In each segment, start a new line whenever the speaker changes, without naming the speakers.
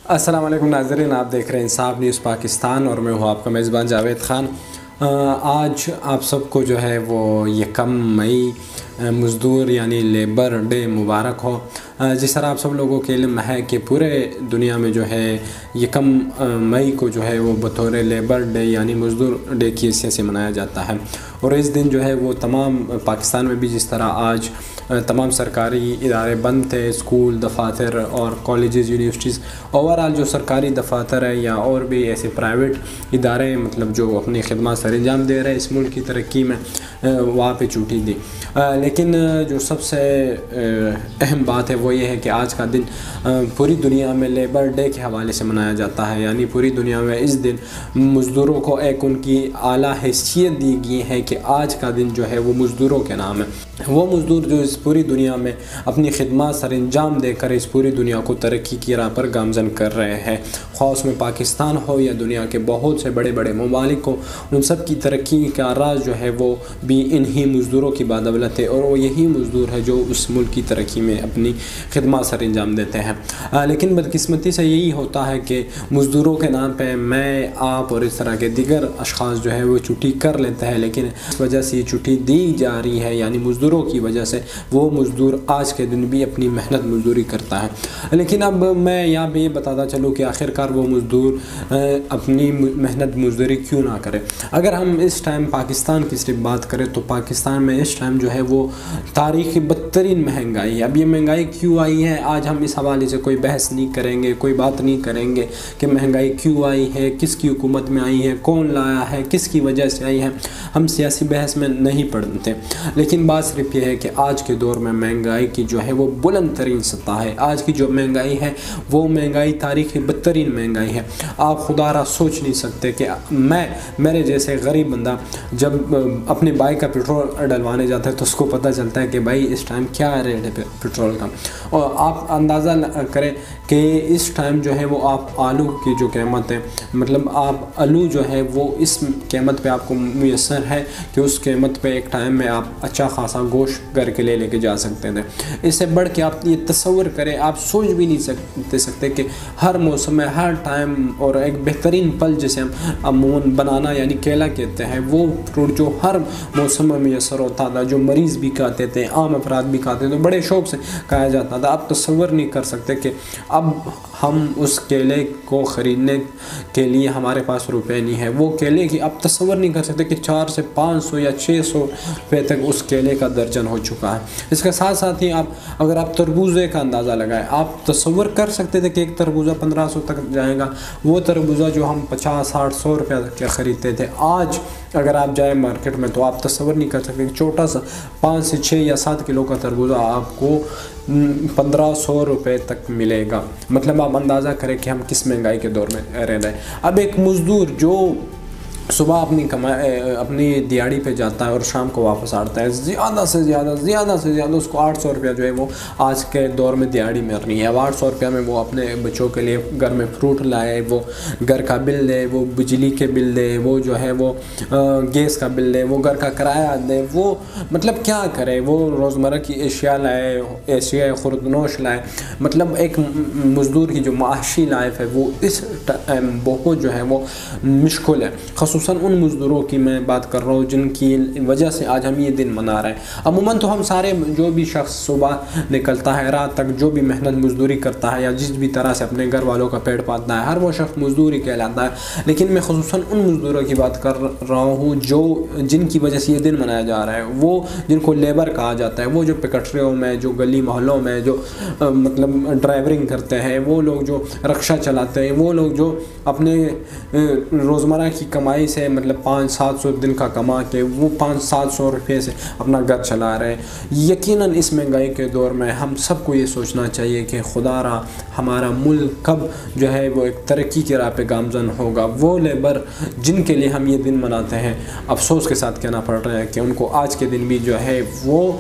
السلام علیکم ناظرین، آپ دیکھ رہے ہیں انصاف نیوز پاکستان اور میں ہوں آپ کا میزبان جاوید خان۔ آج آپ سب کو جو ہے وہ یکم مئی مزدور یعنی لیبر ڈے مبارک ہو۔ جس طرح آپ سب لوگوں کے علم ہے کہ پورے دنیا میں جو ہے یکم مئی کو جو ہے وہ بطور لیبر ڈے یعنی مزدور ڈے کی حیثیت سے منایا جاتا ہے، اور اس دن جو ہے وہ تمام پاکستان میں بھی جس طرح آج تمام سرکاری ادارے بند تھے، اسکول، دفاتر اور کالجز، یونیورسٹیز، اوورآل جو سرکاری دفاتر ہے یا اور بھی ایسے پرائیویٹ ادارے مطلب جو اپنی خدمات سر انجام دے رہے ہیں اس ملک کی ترقی میں، وہاں پہ چھٹی دی۔ لیکن جو سب سے اہم بات ہے وہ یہ ہے کہ آج کا دن پوری دنیا میں لیبر ڈے کے حوالے سے منایا جاتا ہے، یعنی پوری دنیا میں اس دن مزدوروں کو ایک ان کی اعلیٰ حیثیت دی گئی ہے کہ آج کا دن جو ہے وہ مزدوروں کے نام ہے۔ وہ مزدور جو اس پوری دنیا میں اپنی خدمات سر انجام دے کر اس پوری دنیا کو ترقی کی راہ پر گامزن کر رہے ہیں، خواہ اس میں پاکستان ہو یا دنیا کے بہت سے بڑے بڑے ممالک ہو، ان سب کی ترقی کا راز جو ہے وہ بھی انہی مزدوروں کی بدولت ہے، اور وہ یہی مزدور ہے جو اس ملک کی ترقی میں اپنی خدمات سر انجام دیتے ہیں۔ لیکن بدقسمتی سے یہی ہوتا ہے کہ مزدوروں کے نام پہ میں، آپ اور اس طرح کے دیگر اشخاص جو ہے وہ چھٹی کر لیتے ہیں، لیکن اس وجہ سے یہ چھٹی دی جا رہی ہے، یعنی مزدوروں کی وجہ سے وہ مزدور آج کے دن بھی اپنی محنت مزدوری کرتا ہے۔ لیکن اب میں یہاں پہ یہ بتاتا چلوں کہ آخرکار وہ مزدور اپنی محنت مزدوری کیوں نہ کرے۔ اگر ہم اس ٹائم پاکستان کی صرف بات کریں تو پاکستان میں اس ٹائم جو ہے وہ تاریخی بدترین مہنگائی ہے۔ اب یہ مہنگائی کیوں آئی ہے، آج ہم اس حوالے سے کوئی بحث نہیں کریں گے، کوئی بات نہیں کریں گے کہ مہنگائی کیوں آئی ہے، کس کی حکومت میں آئی ہے، کون لایا ہے، کس کی وجہ سے آئی ہے، ہم سیاسی بحث میں نہیں پڑتے۔ لیکن بات صرف یہ ہے کہ آج کے دور میں مہنگائی کی جو ہے وہ بلند ترین سطح ہے۔ آج کی جو مہنگائی ہے وہ مہنگائی تاریخی بدترین مہنگائی ہے۔ آپ خدا را سوچ نہیں سکتے کہ میرے جیسے غریب بندہ جب اپنے بائک کا پیٹرول ڈلوانے جاتا ہے تو اس کو پتہ چلتا ہے کہ بھائی اس ٹائم کیا ریٹ ہے پیٹرول کا، اور آپ اندازہ کریں کہ اس ٹائم جو ہے وہ آپ آلو کی جو قیمت ہے، مطلب آپ آلو جو ہے وہ اس قیمت پہ آپ کو میسر ہے کہ اس قیمت پہ ایک ٹائم میں آپ اچھا خاصا گوشت گھر کے لے کے جا سکتے تھے۔ اس سے بڑھ کے آپ یہ تصور کریں، آپ سوچ بھی نہیں سکتے کہ ہر موسم میں ہر ٹائم، اور ایک بہترین پل جسے ہم عموماً بنانا یعنی کیلا کہتے ہیں، وہ فروٹ جو ہر موسم میں میسر ہوتا تھا، جو مریض بھی کھاتے تھے، عام افراد بھی کھاتے تھے، بڑے شوق سے کھایا جاتا تھا۔ آپ تصور نہیں کر سکتے کہ اب ہم اس کیلے کو خریدنے کے لیے ہمارے پاس روپے نہیں ہیں۔ وہ کیلے کی آپ تصور نہیں کر سکتے کہ 400 سے 500 یا 600 روپے تک اس کیلے کا درجن ہو چکا ہے۔ اس کے ساتھ ساتھ ہی اگر آپ تربوزے کا اندازہ لگائیں، آپ تصور کر سکتے تھے کہ ایک تربوزہ 1500 تک جائے گا۔ وہ تربوزہ جو ہم 50، 60، 100 روپے تک خریدتے تھے، آج اگر آپ جائیں مارکیٹ میں تو آپ تصور نہیں کر سکتے کہ چھوٹا سا 5 سے 6 یا 7 کلو کا تربوزہ آپ کو 1500 روپے تک ملے گا۔ مطلب آپ اندازہ کریں کہ ہم کس مہنگائی کے دور میں رہ رہے ہیں۔ اب ایک مزدور جو صبح اپنی دیہڑی پہ جاتا ہے اور شام کو واپس آتا ہے، زیادہ سے زیادہ اس کو 800 روپیہ جو ہے وہ آج کے دور میں دیہڑی ملنی ہے۔ اب 800 روپیہ میں وہ اپنے بچوں کے لیے گھر میں فروٹ لائے، وہ گھر کا بل دے، وہ بجلی کے بل دے، وہ جو ہے وہ گیس کا بل دے، وہ گھر کا کرایہ دے، وہ مطلب کیا کرے، وہ روزمرہ کی اشیاء لائے، اشیاء خوردنوش لائے۔ مطلب ایک مزدور کی جو معاشی لائف ہے وہ اس ٹائم بہت جو ہے وہ مشکل ہے، خصوصاً ان مزدوروں کی میں بات کر رہا ہوں جن کی وجہ سے آج ہم یہ دن منا رہے ہیں۔ عموماً تو ہم سارے جو بھی شخص صبح نکلتا ہے رات تک جو بھی محنت مزدوری کرتا ہے یا جس بھی طرح سے اپنے گھر والوں کا پیٹ پالتا ہے، ہر وہ شخص مزدوری کہلاتا ہے۔ لیکن میں خصوصاً ان مزدوروں کی بات کر رہا ہوں جن کی وجہ سے یہ دن منایا جا رہا ہے، وہ جن کو لیبر کہا جاتا ہے، وہ جو پکٹریوں میں، جو گلی محلوں میں جو مطلب ڈرائیورنگ کرتے ہیں، وہ لوگ جو رکشہ چلاتے ہیں، وہ لوگ جو اپنے روزمرہ کی کمائی سے مطلب 500-700 دن کا کما کے وہ 500-700 روپے سے اپنا گھر چلا رہے ہیں۔ یقیناً اس مہنگائی کے دور میں ہم سب کو یہ سوچنا چاہیے کہ خدا را ہمارا ملک کب جو ہے وہ ایک ترقی کی راہ پہ گامزن ہوگا۔ وہ لیبر جن کے لیے ہم یہ دن مناتے ہیں، افسوس کے ساتھ کہنا پڑ رہا ہے کہ ان کو آج کے دن بھی جو ہے وہ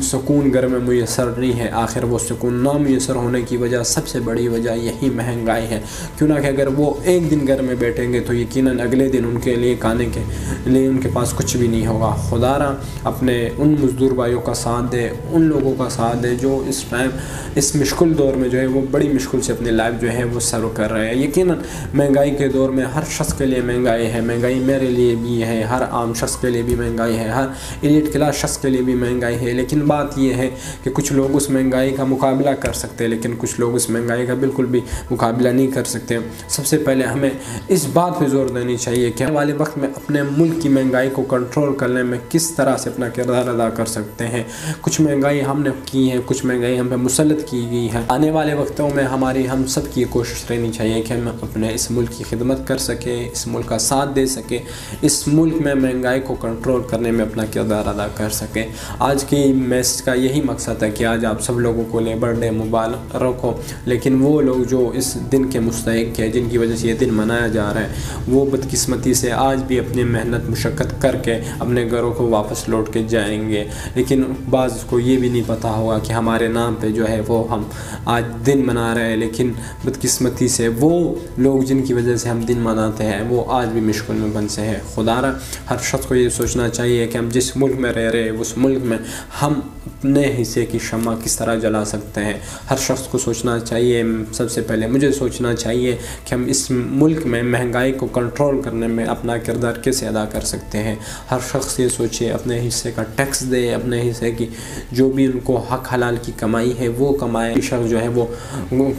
سکون گھر میں میسر نہیں ہے۔ آخر وہ سکون نہ میسر ہونے کی وجہ، سب سے بڑی وجہ یہی مہنگائی ہے، کیوں نہ کہ اگر وہ ایک دن گھر میں بیٹھیں گے تو یقیناً اگلے دن ان کے لیے کھانے کے لیے ان کے پاس کچھ بھی نہیں ہوگا۔ خدا را اپنے ان مزدور بھائیوں کا ساتھ دے، ان لوگوں کا ساتھ دے جو اس ٹائم اس مشکل دور میں جو ہے وہ بڑی مشکل سے اپنی لائف جو ہے وہ سرو کر رہے ہیں۔ یقیناً مہنگائی کے دور میں ہر شخص کے لیے مہنگائی ہے، مہنگائی میرے لیے بھی ہے، ہر عام شخص کے لیے بھی مہنگائی ہے، ہر ایلیٹ کلاس شخص کے لیے بھی مہنگائی ہے، لیکن بات یہ ہے کہ کچھ لوگ اس مہنگائی کا مقابلہ کر سکتے ہیں، لیکن کچھ لوگ اس مہنگائی کا بالکل بھی مقابلہ نہیں کر سکتے۔ سب سے پہلے ہمیں اس بات پہ زور دینی چاہیے کہ آنے والے وقت میں اپنے ملک کی مہنگائی کو کنٹرول کرنے میں کس طرح سے اپنا کردار ادا کر سکتے ہیں۔ کچھ مہنگائی ہم نے کی ہے، کچھ مہنگائی ہم پہ مسلط کی گئی ہے۔ آنے والے وقتوں میں ہم سب کی کوشش رہنی چاہیے کہ ہم اپنے اس ملک کی خدمت کر سکیں، اس ملک کا ساتھ دے سکیں، اس ملک میں مہنگائی کو کنٹرول کرنے میں اپنا کردار ادا کر سکیں۔ آج کی میسج کا یہی مقصد ہے کہ آج آپ سب لوگوں کو لیبر ڈے مبارک ہو، لیکن وہ لوگ جو اس دن کے مستحق ہیں، جن کی وجہ سے یہ دن منایا جا رہا ہے، وہ بدقسمتی سے آج بھی اپنی محنت مشقت کر کے اپنے گھروں کو واپس لوٹ کے جائیں گے، لیکن بعض کو یہ بھی نہیں پتہ ہوگا کہ ہمارے نام پہ جو ہے وہ ہم آج دن منا رہے ہیں، لیکن بدقسمتی سے وہ لوگ جن کی وجہ سے ہم دن مناتے ہیں وہ آج بھی مشکل میں بن سے ہیں۔ خدا را ہر شخص کو یہ سوچنا چاہیے کہ ہم جس ملک میں رہ رہے ہیں اس ملک میں ہم اپنے حصے کی شمع کس طرح جلا سکتے ہیں۔ ہر شخص کو سوچنا چاہیے، سب سے پہلے مجھے سوچنا چاہیے کہ ہم اس ملک میں مہنگائی کو کنٹرول کرنے میں اپنا کردار کیسے ادا کر سکتے ہیں۔ ہر شخص یہ سوچے اپنے حصے کا ٹیکس دے، اپنے حصے کی جو بھی ان کو حق حلال کی کمائی ہے وہ کمائے۔ شخص جو ہے وہ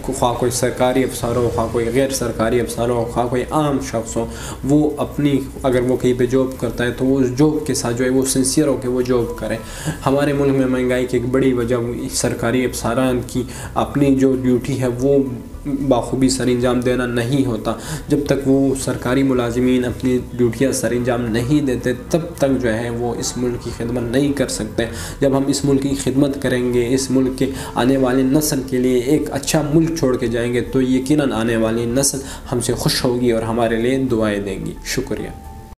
خواہ کوئی سرکاری افسر ہو، خواہ کوئی غیر سرکاری افسر ہو، خواہ کوئی عام شخص ہو، وہ اپنی اگر وہ کہیں پہ جاب کرتا ہے تو وہ جاب کے ساتھ جو ہے وہ سنسیئر ہو کے وہ جاب کرے۔ ہمارے ملک میں مہنگائی کی ایک بڑی وجہ سرکاری افسران کی اپنی جو ڈیوٹی ہے وہ بخوبی سر انجام دینا نہیں ہوتا۔ جب تک وہ سرکاری ملازمین اپنی ڈیوٹیاں سر انجام نہیں دیتے تب تک جو ہے وہ اس ملک کی خدمت نہیں کر سکتے۔ جب ہم اس ملک کی خدمت کریں گے، اس ملک کے آنے والی نسل کے لیے ایک اچھا ملک چھوڑ کے جائیں گے تو یقیناً آنے والی نسل ہم سے خوش ہوگی اور ہمارے لیے دعائیں دیں گی۔ شکریہ۔